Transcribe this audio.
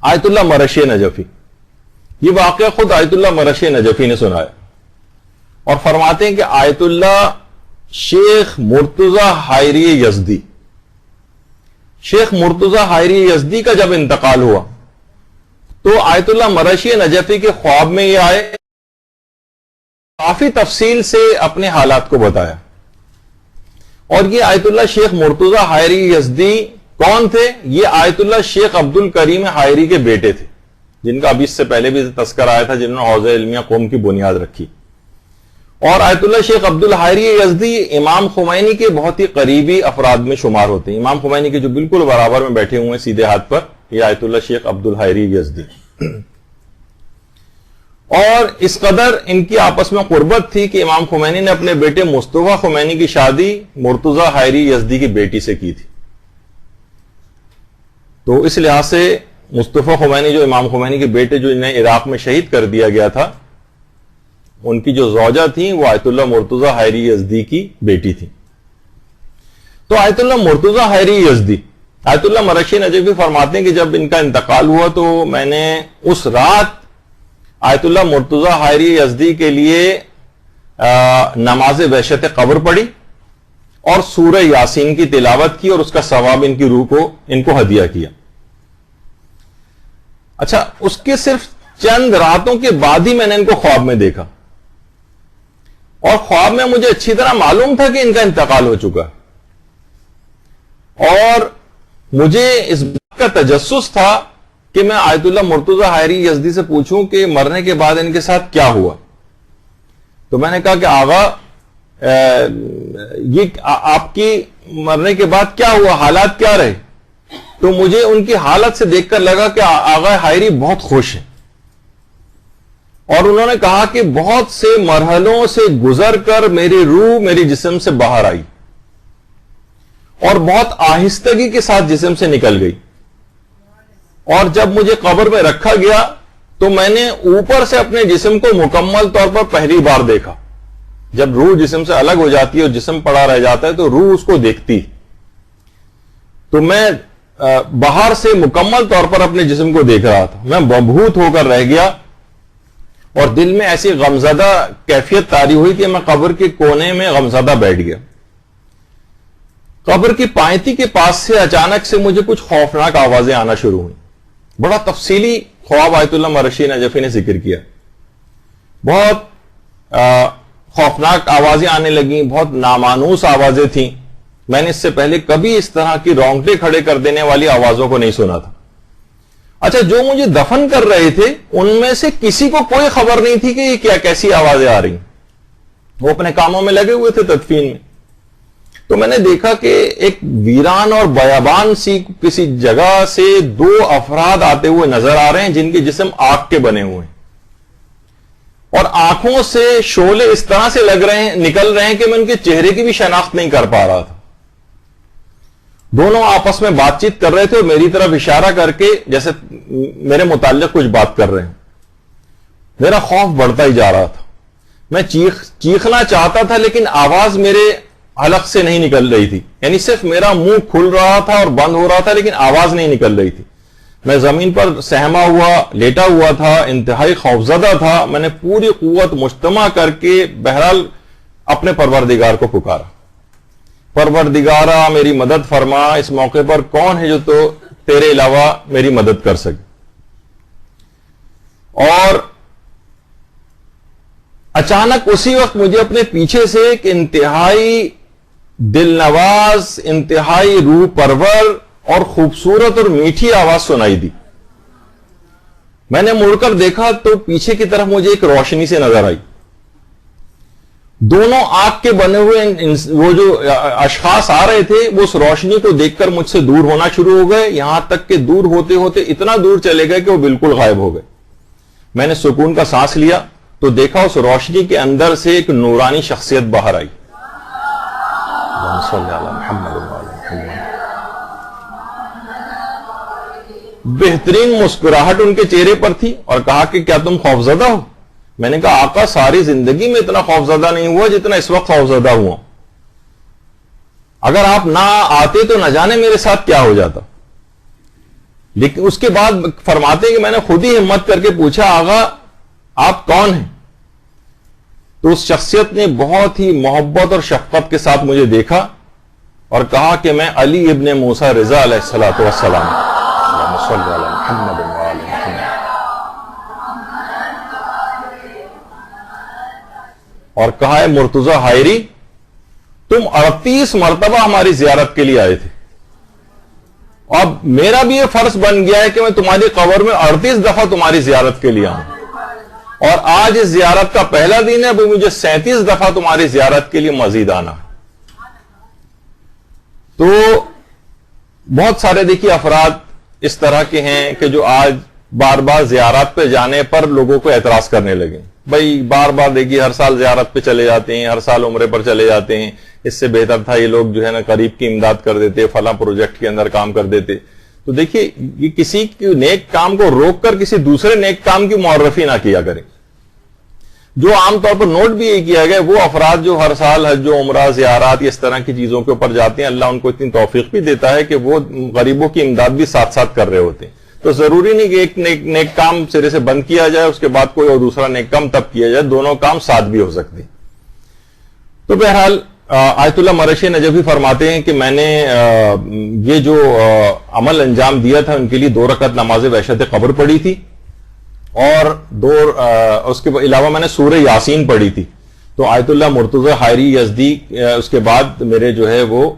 آیت اللہ مرشی نجفی. یہ واقعہ خود آیت اللہ مرشی نجفی نے سنایا اور فرماتے ہیں کہ آیت اللہ شیخ مرتضی حائری یزدی، شیخ مرتضی حائری یزدی کا جب انتقال ہوا تو آیت اللہ مرشی نجفی کے خواب میں یہ آئے، کافی تفصیل سے اپنے حالات کو بتایا. اور یہ آیت اللہ شیخ مرتضی حائری یزدی کون تھے؟ یہ آیت اللہ شیخ عبد الکریم حائری کے بیٹے تھے، جن کا ابھی اس سے پہلے بھی تذکر آیا تھا، جنہوں نے حوزہ علمیہ قوم کی بنیاد رکھی. اور آیت اللہ شیخ عبد الحائری یزدی امام خمینی کے بہت ہی قریبی افراد میں شمار ہوتے ہیں. امام خمینی کے جو بالکل برابر میں بیٹھے ہوئے ہیں سیدھے ہاتھ پر، یہ آیت اللہ شیخ عبد الحائری یزدی. اور اس قدر ان کی آپس میں قربت تھی کہ امام خمینی نے اپنے بیٹے مصطفیٰ خمینی کی شادی مرتضی حائری یزدی کی بیٹی سے کی تھی. تو اس لحاظ سے مصطفیٰ خمینی جو امام خمینی کے بیٹے جو انہیں عراق میں شہید کر دیا گیا تھا، ان کی جو زوجہ تھیں وہ آیت اللہ مرتضی حائری یزدی کی بیٹی تھی. تو آیت اللہ مرتضی حائری یزدی، آیت اللہ مرشی نجفی فرماتے ہیں کہ جب ان کا انتقال ہوا تو میں نے اس رات آیت اللہ مرتضی حائری یزدی کے لیے نماز وحشت قبر پڑھی اور سورہ یاسین کی تلاوت کی اور اس کا ثواب ان کی روح کو ان کو ہدیہ کیا. اچھا، اس کے صرف چند راتوں کے بعد ہی میں نے ان کو خواب میں دیکھا اور خواب میں مجھے اچھی طرح معلوم تھا کہ ان کا انتقال ہو چکا اور مجھے اس بات کا تجسس تھا کہ میں آیت اللہ مرتضی حائری یزدی سے پوچھوں کہ مرنے کے بعد ان کے ساتھ کیا ہوا. تو میں نے کہا کہ آغا یہ آپ کی مرنے کے بعد کیا ہوا، حالات کیا رہے؟ تو مجھے ان کی حالت سے دیکھ کر لگا کہ آغا حائری بہت خوش ہیں اور انہوں نے کہا کہ بہت سے مرحلوں سے گزر کر میری روح میری جسم سے باہر آئی اور بہت آہستگی کے ساتھ جسم سے نکل گئی. اور جب مجھے قبر میں رکھا گیا تو میں نے اوپر سے اپنے جسم کو مکمل طور پر پہلی بار دیکھا. جب روح جسم سے الگ ہو جاتی ہے اور جسم پڑا رہ جاتا ہے تو روح اس کو دیکھتی. تو میں باہر سے مکمل طور پر اپنے جسم کو دیکھ رہا تھا. میں مبہوت ہو کر رہ گیا اور دل میں ایسی غمزدہ کیفیت طاری ہوئی کہ میں قبر کے کونے میں غمزدہ بیٹھ گیا. قبر کی پائنتی کے پاس سے اچانک سے مجھے کچھ خوفناک آوازیں آنا شروع ہوئی. بڑا تفصیلی خواب آیت اللہ مرشی نجفی نے ذکر کیا. بہت خوفناک آوازیں آنے لگیں، بہت نامانوس آوازیں تھیں. میں نے اس سے پہلے کبھی اس طرح کی رونگٹے کھڑے کر دینے والی آوازوں کو نہیں سنا تھا. اچھا، جو مجھے دفن کر رہے تھے ان میں سے کسی کو کوئی خبر نہیں تھی کہ یہ کیا کیسی آوازیں آ رہی. وہ اپنے کاموں میں لگے ہوئے تھے تدفین میں. تو میں نے دیکھا کہ ایک ویران اور بیابان سی کسی جگہ سے دو افراد آتے ہوئے نظر آ رہے ہیں جن کے جسم آگ کے بنے ہوئے ہیں اور آنکھوں سے شعلے اس طرح سے نکل رہے ہیں کہ میں ان کے چہرے کی بھی شناخت نہیں کر پا رہا تھا. دونوں آپس میں بات چیت کر رہے تھے اور میری طرف اشارہ کر کے جیسے میرے متعلق کچھ بات کر رہے ہیں. میرا خوف بڑھتا ہی جا رہا تھا. میں چیخنا چاہتا تھا لیکن آواز میرے حلق سے نہیں نکل رہی تھی. یعنی صرف میرا منہ کھل رہا تھا اور بند ہو رہا تھا لیکن آواز نہیں نکل رہی تھی. میں زمین پر سہما ہوا لیٹا ہوا تھا، انتہائی خوفزدہ تھا. میں نے پوری قوت مجتمع کر کے بہرحال اپنے پروردگار کو پکارا، پروردگارا میری مدد فرما، اس موقع پر کون ہے جو تو تیرے علاوہ میری مدد کر سکے. اور اچانک اسی وقت مجھے اپنے پیچھے سے ایک انتہائی دل نواز، انتہائی روح پرور اور خوبصورت اور میٹھی آواز سنائی دی. میں نے مڑ کر دیکھا تو پیچھے کی طرف مجھے ایک روشنی سے نظر آئی. دونوں آگ کے بنے ہوئے وہ جو اشخاص آ رہے تھے وہ اس روشنی کو دیکھ کر مجھ سے دور ہونا شروع ہو گئے، یہاں تک کہ دور ہوتے ہوتے اتنا دور چلے گئے کہ وہ بالکل غائب ہو گئے. میں نے سکون کا سانس لیا تو دیکھا اس روشنی کے اندر سے ایک نورانی شخصیت باہر آئی. بہترین مسکراہٹ ان کے چہرے پر تھی اور کہا کہ کیا تم خوفزدہ ہو؟ میں نے کہا آقا ساری زندگی میں اتنا خوفزدہ نہیں ہوا جتنا اس وقت خوفزدہ ہوا. اگر آپ نہ آتے تو نہ جانے میرے ساتھ کیا ہو جاتا. لیکن اس کے بعد فرماتے ہیں کہ میں نے خود ہی ہمت کر کے پوچھا آغا آپ کون ہیں؟ تو اس شخصیت نے بہت ہی محبت اور شفقت کے ساتھ مجھے دیکھا اور کہا کہ میں علی ابن موسیٰ رضا علیہ الصلوۃ والسلام، اللہم صل علی محمد وآل محمد، اور کہا ہے مرتضی حائری تم 38 مرتبہ ہماری زیارت کے لیے آئے تھے، اب میرا بھی یہ فرض بن گیا ہے کہ میں تمہاری قبر میں 38 دفعہ تمہاری زیارت کے لیے آؤں، اور آج اس زیارت کا پہلا دن ہے، ابھی مجھے 37 دفعہ تمہاری زیارت کے لیے مزید آنا ہے۔ تو بہت سارے دیکھیے افراد اس طرح کے ہیں کہ جو آج بار بار زیارت پہ جانے پر لوگوں کو اعتراض کرنے لگے، بھائی بار بار دیکھیے ہر سال زیارت پہ چلے جاتے ہیں، ہر سال عمرے پر چلے جاتے ہیں، اس سے بہتر تھا یہ لوگ جو ہے نا قریب کی امداد کر دیتے، فلاں پروجیکٹ کے اندر کام کر دیتے۔ تو دیکھیے یہ کسی نیک کام کو روک کر کسی دوسرے نیک کام کی معرفی نہ کیا کریں۔ جو عام طور پر نوٹ بھی یہ کیا گیا وہ افراد جو ہر سال حج و عمرہ زیارات اس طرح کی چیزوں کے اوپر جاتے ہیں، اللہ ان کو اتنی توفیق بھی دیتا ہے کہ وہ غریبوں کی امداد بھی ساتھ ساتھ کر رہے ہوتے ہیں۔ تو ضروری نہیں کہ ایک نیک کام سرے سے بند کیا جائے اس کے بعد کوئی اور دوسرا نیک کام تب کیا جائے، دونوں کام ساتھ بھی ہو سکتے ہیں۔ تو بہرحال آیت اللہ مرشی نجفی فرماتے ہیں کہ میں نے یہ جو عمل انجام دیا تھا ان کے لیے 2 رکعت نماز وحشت قبر پڑھی تھی، اور اس کے علاوہ میں نے سورہ یاسین پڑھی تھی۔ تو آیت اللہ مرتضی حائری یزدی اس کے بعد میرے جو ہے وہ